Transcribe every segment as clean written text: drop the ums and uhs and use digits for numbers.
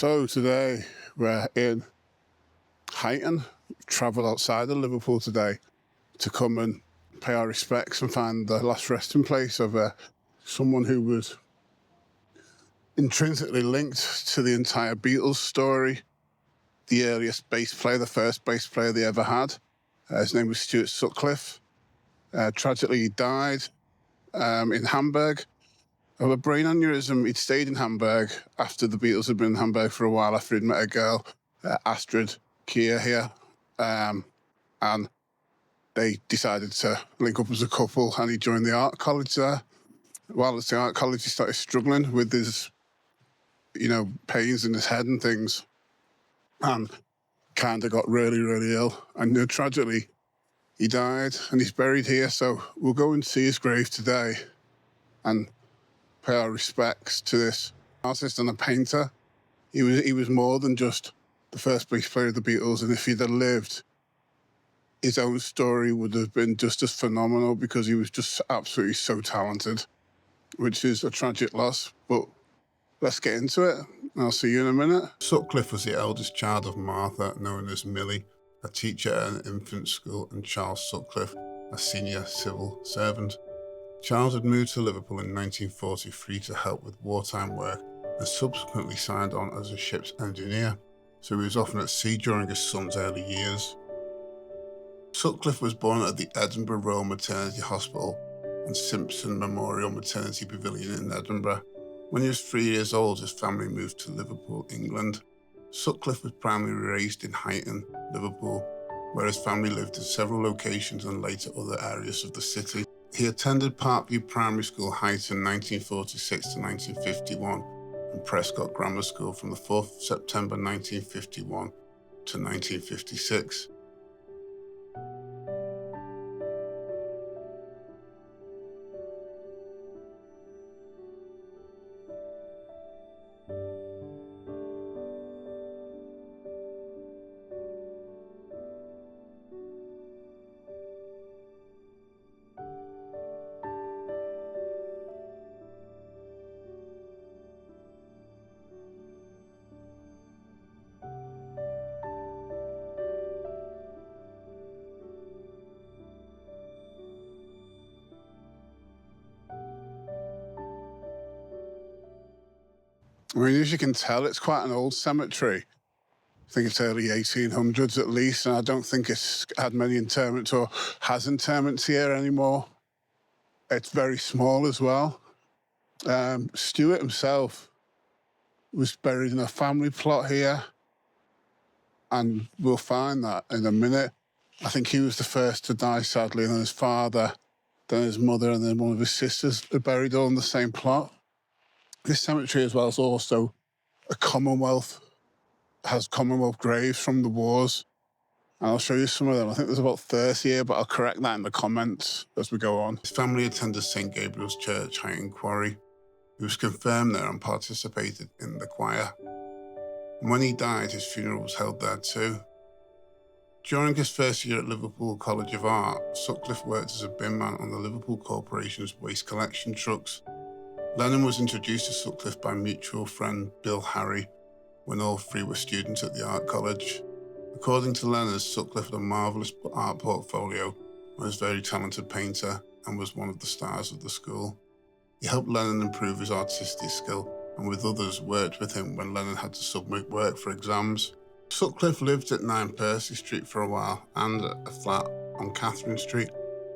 So today we're in Huyton, travelled outside of Liverpool today to come and pay our respects and find the last resting place of someone who was intrinsically linked to the entire Beatles story, the earliest bass player, the first bass player they ever had. His name was Stuart Sutcliffe. Tragically, he died in Hamburg of a brain aneurysm. He'd stayed in Hamburg after the Beatles had been in Hamburg for a while after he'd met a girl, Astrid Kier here, and they decided to link up as a couple, and he joined the art college there. While at the art college, he started struggling with his, pains in his head and things, and kind of got really, really ill. And tragically, he died, and he's buried here. So we'll go and see his grave today and pay our respects to this artist and a painter. He was more than just the first bass player of the Beatles, and if he'd have lived, his own story would have been just as phenomenal because he was just absolutely so talented, which is a tragic loss. But let's get into it. I'll see you in a minute. Sutcliffe was the eldest child of Martha, known as Millie, a teacher at an infant school, and Charles Sutcliffe, a senior civil servant. Charles had moved to Liverpool in 1943 to help with wartime work and subsequently signed on as a ship's engineer, so he was often at sea during his son's early years. Sutcliffe was born at the Edinburgh Royal Maternity Hospital and Simpson Memorial Maternity Pavilion in Edinburgh. When he was 3 years old, his family moved to Liverpool, England. Sutcliffe was primarily raised in Huyton, Liverpool, where his family lived in several locations and later other areas of the city. He attended Parkview Primary School, Huyton, 1946 to 1951, and Prescott Grammar School from the 4th of September 1951 to 1956. I mean, as you can tell, it's quite an old cemetery. I think it's early 1800s at least, and I don't think it's had many interments or has interments here anymore. It's very small as well. Stuart himself was buried in a family plot here, and we'll find that in a minute. I think he was the first to die, sadly, and then his father, then his mother, and then one of his sisters are buried all in the same plot. This cemetery as well is also a Commonwealth, has Commonwealth graves from the wars. And I'll show you some of them. I think there's about 30 here, but I'll correct that in the comments as we go on. His family attended St. Gabriel's Church, Huyton Quarry. He was confirmed there and participated in the choir. And when he died, his funeral was held there too. During his first year at Liverpool College of Art, Sutcliffe worked as a bin man on the Liverpool Corporation's waste collection trucks. Lennon was introduced to Sutcliffe by mutual friend Bill Harry when all three were students at the art college. According to Lennon, Sutcliffe had a marvellous art portfolio and was a very talented painter and was one of the stars of the school. He helped Lennon improve his artistic skill and with others worked with him when Lennon had to submit work for exams. Sutcliffe lived at 9 Percy Street for a while and at a flat on Catherine Street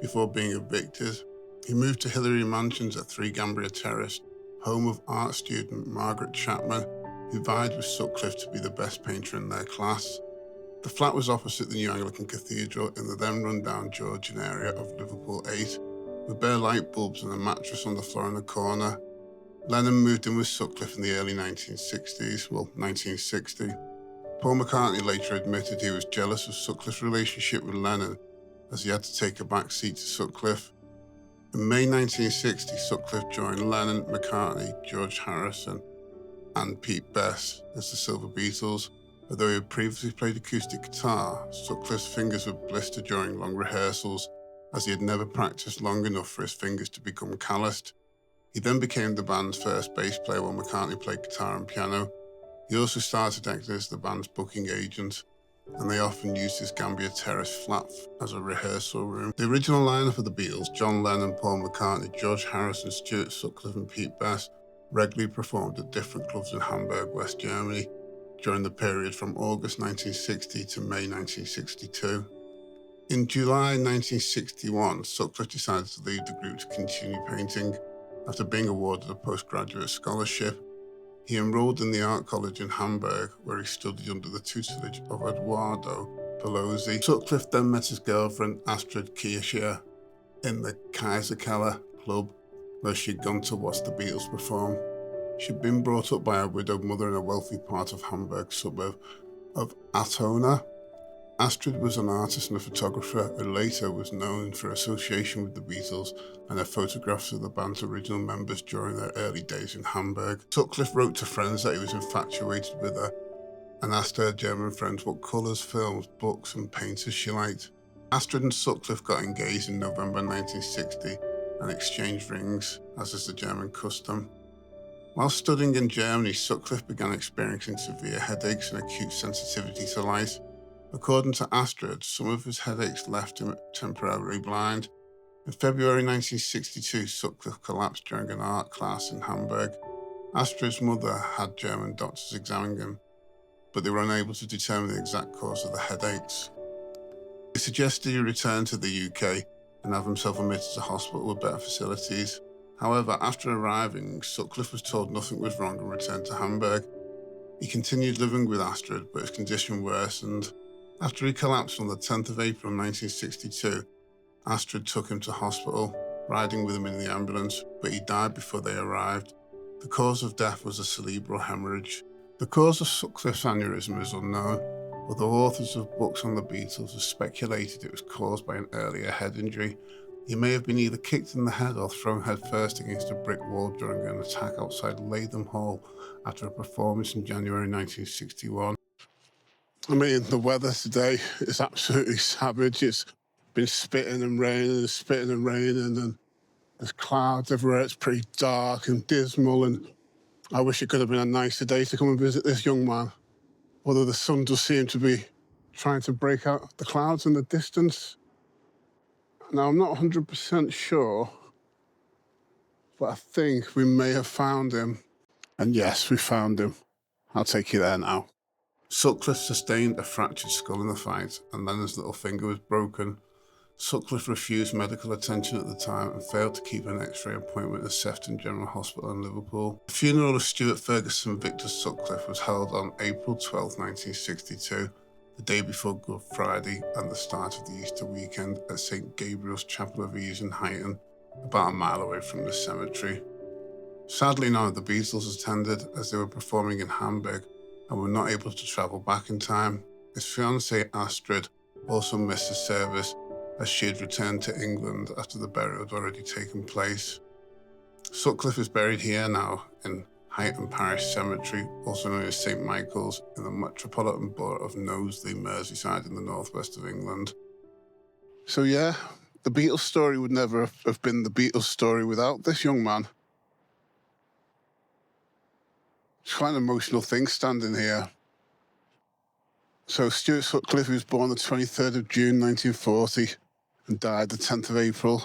before being evicted. He moved to Hillary Mansions at 3 Gambria Terrace, home of art student Margaret Chapman, who vied with Sutcliffe to be the best painter in their class. The flat was opposite the new Anglican Cathedral in the then run-down Georgian area of Liverpool 8, with bare light bulbs and a mattress on the floor in the corner. Lennon moved in with Sutcliffe in the early 1960s, 1960. Paul McCartney later admitted he was jealous of Sutcliffe's relationship with Lennon, as he had to take a back seat to Sutcliffe. In May 1960, Sutcliffe joined Lennon, McCartney, George Harrison, and Pete Best as the Silver Beatles. Although he had previously played acoustic guitar, Sutcliffe's fingers were blistered during long rehearsals, as he had never practiced long enough for his fingers to become calloused. He then became the band's first bass player while McCartney played guitar and piano. He He also started acting as the band's booking agent, and they often used his Gambier Terrace flat as a rehearsal room. The original lineup of the Beatles, John Lennon, Paul McCartney, George Harrison, Stuart Sutcliffe and Pete Best, regularly performed at different clubs in Hamburg, West Germany, during the period from August 1960 to May 1962. In July 1961, Sutcliffe decided to leave the group to continue painting after being awarded a postgraduate scholarship. He enrolled in the Art College in Hamburg, where he studied under the tutelage of Eduardo Pelosi. Sutcliffe then met his girlfriend Astrid Kircher in the Kaiserkeller club, where she'd gone to watch the Beatles perform. She'd been brought up by a widowed mother in a wealthy part of Hamburg suburb of Altona. Astrid was an artist and a photographer who later was known for association with the Beatles and her photographs of the band's original members during their early days in Hamburg. Sutcliffe wrote to friends that he was infatuated with her and asked her German friends what colours, films, books and painters she liked. Astrid and Sutcliffe got engaged in November 1960 and exchanged rings, as is the German custom. While studying in Germany, Sutcliffe began experiencing severe headaches and acute sensitivity to light. According to Astrid, some of his headaches left him temporarily blind. In February 1962, Sutcliffe collapsed during an art class in Hamburg. Astrid's mother had German doctors examine him, but they were unable to determine the exact cause of the headaches. They suggested he return to the UK and have himself admitted to hospital with better facilities. However, after arriving, Sutcliffe was told nothing was wrong and returned to Hamburg. He continued living with Astrid, but his condition worsened. After he collapsed on the 10th of April 1962, Astrid took him to hospital, riding with him in the ambulance, but he died before they arrived. The cause of death was a cerebral hemorrhage. The cause of Sutcliffe's aneurysm is unknown, although authors of books on the Beatles have speculated it was caused by an earlier head injury. He may have been either kicked in the head or thrown headfirst against a brick wall during an attack outside Latham Hall after a performance in January 1961. I mean, the weather today is absolutely savage. It's been spitting and raining, and there's clouds everywhere. It's pretty dark and dismal, and I wish it could have been a nicer day to come and visit this young man. Although the sun does seem to be trying to break out the clouds in the distance. Now, I'm not 100% sure, but I think we may have found him. And yes, we found him. I'll take you there now. Sutcliffe sustained a fractured skull in the fight, and Lennon's little finger was broken. Sutcliffe refused medical attention at the time and failed to keep an X-ray appointment at Sefton General Hospital in Liverpool. The funeral of Stuart Fergusson Victor Sutcliffe was held on April 12, 1962, the day before Good Friday and the start of the Easter weekend at St. Gabriel's Chapel of Ease in Huyton, about a mile away from the cemetery. Sadly, none of the Beatles attended, as they were performing in Hamburg and were not able to travel back in time. His fiancée Astrid also missed the service, as she had returned to England after the burial had already taken place. Sutcliffe is buried here now in Huyton Parish Cemetery, also known as St Michael's, in the Metropolitan Borough of Knowsley, Merseyside in the northwest of England. So yeah, the Beatles story would never have been the Beatles story without this young man. It's quite an emotional thing standing here. So Stuart Sutcliffe was born the 23rd of June 1940 and died the 10th of April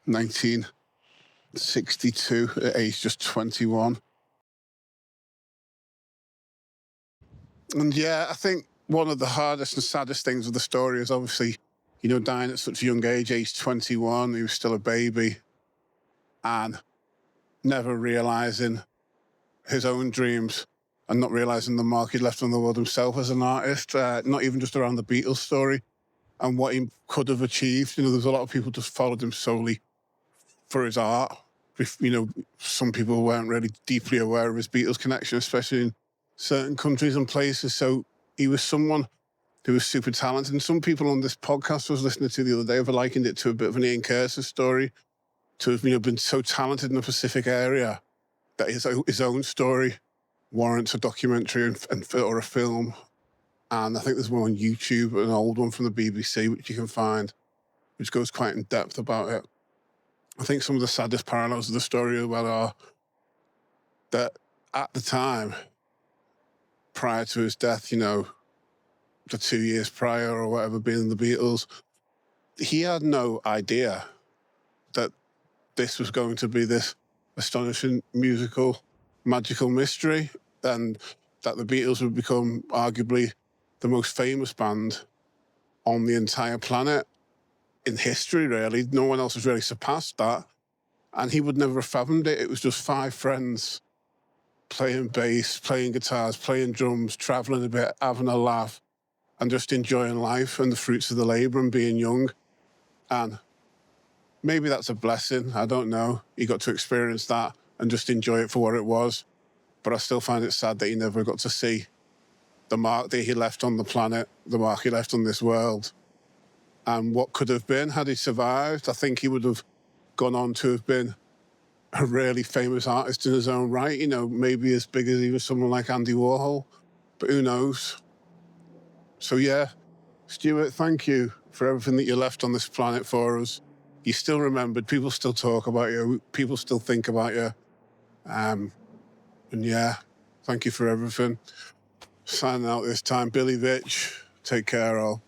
1962 at age just 21. And yeah, I think one of the hardest and saddest things of the story is obviously, dying at such a young age 21, he was still a baby, and never realising his own dreams and not realising the mark he'd left on the world himself as an artist, not even just around the Beatles story and what he could have achieved. There's a lot of people just followed him solely for his art. Some people weren't really deeply aware of his Beatles connection, especially in certain countries and places. So he was someone who was super talented. And some people on this podcast I was listening to the other day have likened it to a bit of an Ian Curtis story, to have been so talented in the Pacific area that his own story warrants a documentary or a film. And I think there's one on YouTube, an old one from the BBC, which you can find, which goes quite in depth about it. I think some of the saddest parallels of the story as well are that at the time, prior to his death, you know, the 2 years prior or whatever, being in the Beatles, he had no idea that this was going to be this astonishing musical, magical mystery, and that the Beatles would become arguably the most famous band on the entire planet in history, really. No one else has really surpassed that. And he would never have fathomed it. It was just 5 friends playing bass, playing guitars, playing drums, traveling a bit, having a laugh, and just enjoying life and the fruits of the labor and being young. And maybe that's a blessing. I don't know. He got to experience that and just enjoy it for what it was. But I still find it sad that he never got to see the mark that he left on the planet, the mark he left on this world. And what could have been had he survived. I think he would have gone on to have been a really famous artist in his own right, you know, maybe as big as even someone like Andy Warhol, but who knows? So yeah, Stuart, thank you for everything that you left on this planet for us. You're still remembered, people still talk about you, people still think about you. And yeah, thank you for everything. Signing out this time, Billy Vitch, take care all.